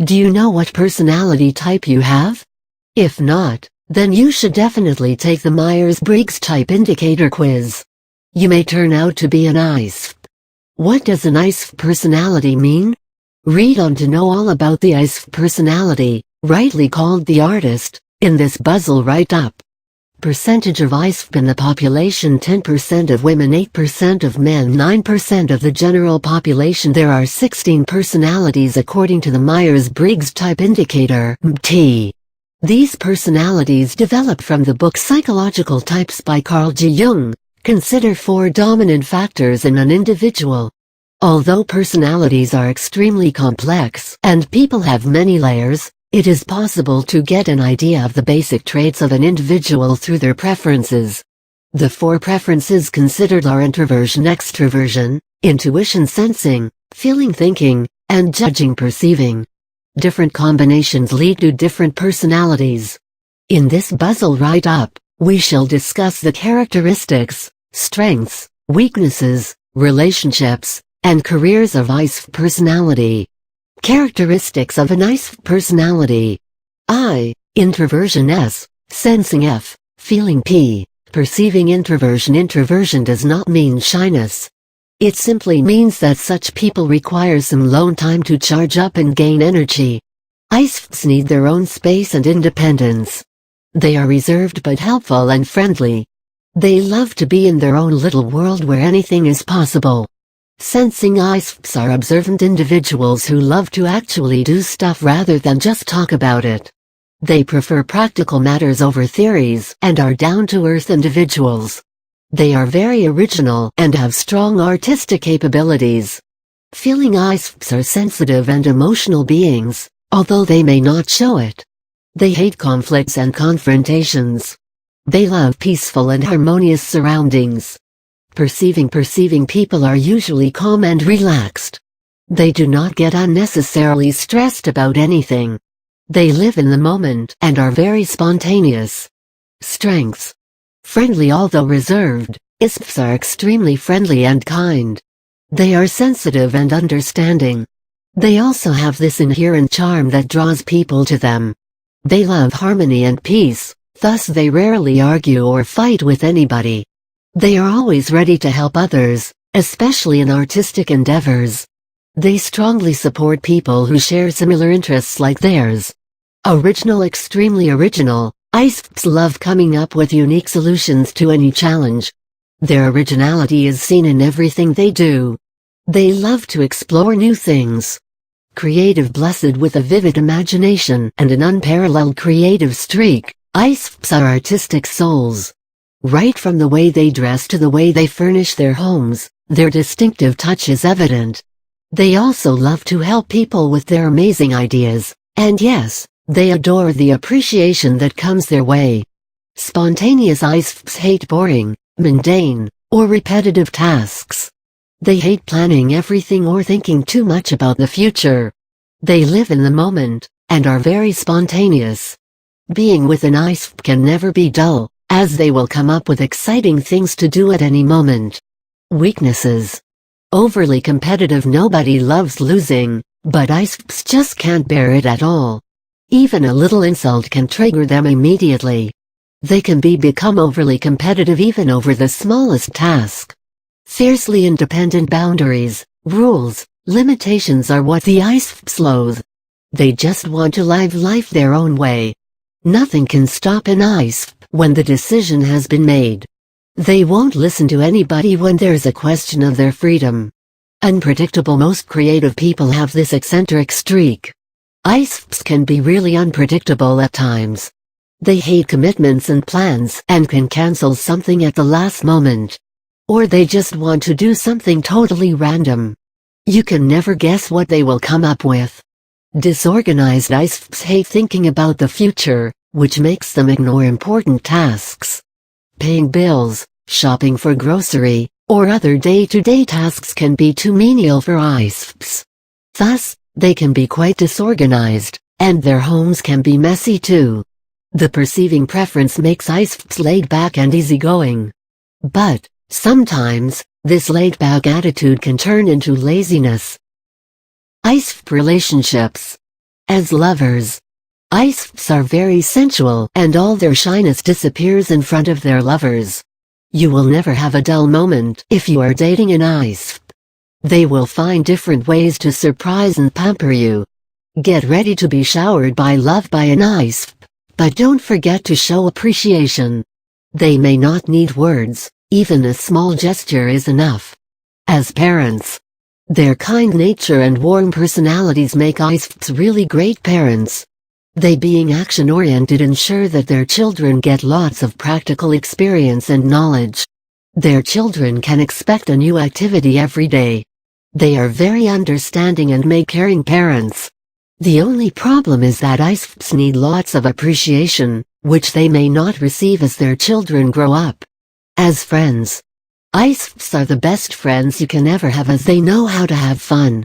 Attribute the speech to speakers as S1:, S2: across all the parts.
S1: Do you know what personality type you have? If not, then you should definitely take the Myers-Briggs Type Indicator quiz. You may turn out to be an ISFP. What does an ISFP personality mean? Read on to know all about the ISFP personality, rightly called the artist, in this Buzzle write-up. Percentage of ISFP in the population: 10% of women, 8% of men, 9% of the general population. There are 16 personalities according to the Myers-Briggs Type Indicator (MT). These personalities develop from the book Psychological Types by Carl G. Jung. Consider 4 dominant factors in an individual. Although personalities are extremely complex and people have many layers, it is possible to get an idea of the basic traits of an individual through their preferences. The 4 preferences considered are introversion, extroversion, intuition, sensing, feeling, thinking, and judging, perceiving. Different combinations lead to different personalities. In this Buzzle write-up, we shall discuss the characteristics, strengths, weaknesses, relationships, and careers of ISFP personality. Characteristics of an ISFP personality. I. Introversion. S. Sensing. F. Feeling. P. Perceiving. Introversion. Introversion does not mean shyness. It simply means that such people require some alone time to charge up and gain energy. ISFPs need their own space and independence. They are reserved but helpful and friendly. They love to be in their own little world where anything is possible. Sensing ISFPs are observant individuals who love to actually do stuff rather than just talk about it. They prefer practical matters over theories and are down-to-earth individuals. They are very original and have strong artistic capabilities. Feeling ISFPs are sensitive and emotional beings, although they may not show it. They hate conflicts and confrontations. They love peaceful and harmonious surroundings. Perceiving people are usually calm and relaxed. They do not get unnecessarily stressed about anything. They live in the moment and are very spontaneous. Strengths. Friendly although reserved, ISFPs are extremely friendly and kind. They are sensitive and understanding. They also have this inherent charm that draws people to them. They love harmony and peace, thus they rarely argue or fight with anybody. They are always ready to help others, especially in artistic endeavors. They strongly support people who share similar interests like theirs. Original. Extremely original, ISFPs love coming up with unique solutions to any challenge. Their originality is seen in everything they do. They love to explore new things. Creative. Blessed with a vivid imagination and an unparalleled creative streak, ISFPs are artistic souls. Right from the way they dress to the way they furnish their homes, their distinctive touch is evident. They also love to help people with their amazing ideas, and yes, they adore the appreciation that comes their way. Spontaneous. ISFPs hate boring, mundane, or repetitive tasks. They hate planning everything or thinking too much about the future. They live in the moment, and are very spontaneous. Being with an ISFP can never be dull, as they will come up with exciting things to do at any moment. Weaknesses. Overly competitive. Nobody loves losing, but ISFPs just can't bear it at all. Even a little insult can trigger them immediately. They can become overly competitive even over the smallest task. Fiercely independent. Boundaries, rules, limitations are what the ISFPs loathe. They just want to live life their own way. Nothing can stop an ISFP when the decision has been made. They won't listen to anybody when there's a question of their freedom. Unpredictable. Most creative people have this eccentric streak. ISFPs can be really unpredictable at times. They hate commitments and plans and can cancel something at the last moment. Or they just want to do something totally random. You can never guess what they will come up with. Disorganized. ISFPs hate thinking about the future, which makes them ignore important tasks. Paying bills, shopping for grocery, or other day-to-day tasks can be too menial for ISFPs. Thus, they can be quite disorganized, and their homes can be messy too. The perceiving preference makes ISFPs laid back and easygoing. But, sometimes, this laid-back attitude can turn into laziness. ISFP relationships. As lovers, ISFPs are very sensual and all their shyness disappears in front of their lovers. You will never have a dull moment if you are dating an ISFP. They will find different ways to surprise and pamper you. Get ready to be showered by love by an ISFP, but don't forget to show appreciation. They may not need words, even a small gesture is enough. As parents, their kind nature and warm personalities make ISFPs really great parents. They being action-oriented ensure that their children get lots of practical experience and knowledge. Their children can expect a new activity every day. They are very understanding and make caring parents. The only problem is that ISFPs need lots of appreciation, which they may not receive as their children grow up. As friends, ISFPs are the best friends you can ever have as they know how to have fun.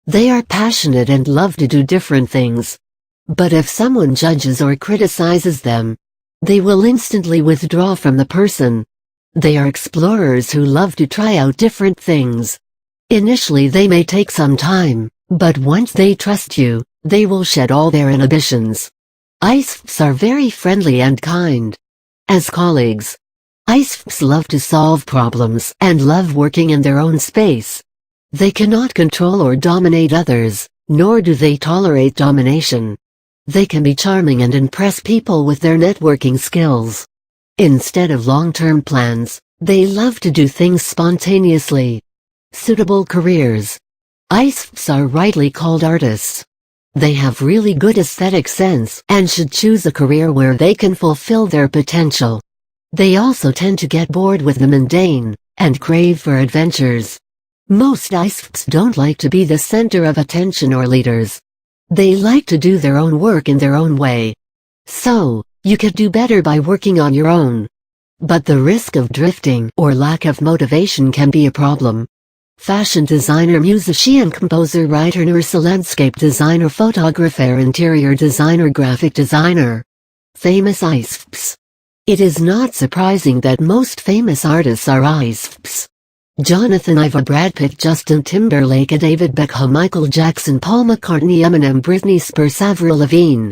S1: They are passionate and love to do different things. But if someone judges or criticizes them, they will instantly withdraw from the person. They are explorers who love to try out different things. Initially they may take some time, but once they trust you, they will shed all their inhibitions. ISFPs are very friendly and kind. As colleagues, ISFPs love to solve problems and love working in their own space. They cannot control or dominate others, nor do they tolerate domination. They can be charming and impress people with their networking skills. Instead of long-term plans, they love to do things spontaneously. Suitable careers. ISFPs are rightly called artists. They have really good aesthetic sense and should choose a career where they can fulfill their potential. They also tend to get bored with the mundane and crave for adventures. Most ISFPs don't like to be the center of attention or leaders. They like to do their own work in their own way. So, you could do better by working on your own. But the risk of drifting or lack of motivation can be a problem. Fashion designer, musician, composer, writer, nurse, landscape designer, photographer, interior designer, graphic designer. Famous ISFPs. It is not surprising that most famous artists are ISFPs. Jonathan Ive, Brad Pitt, Justin Timberlake, David Beckham, Michael Jackson, Paul McCartney, Eminem, Britney Spears, Avril Lavigne.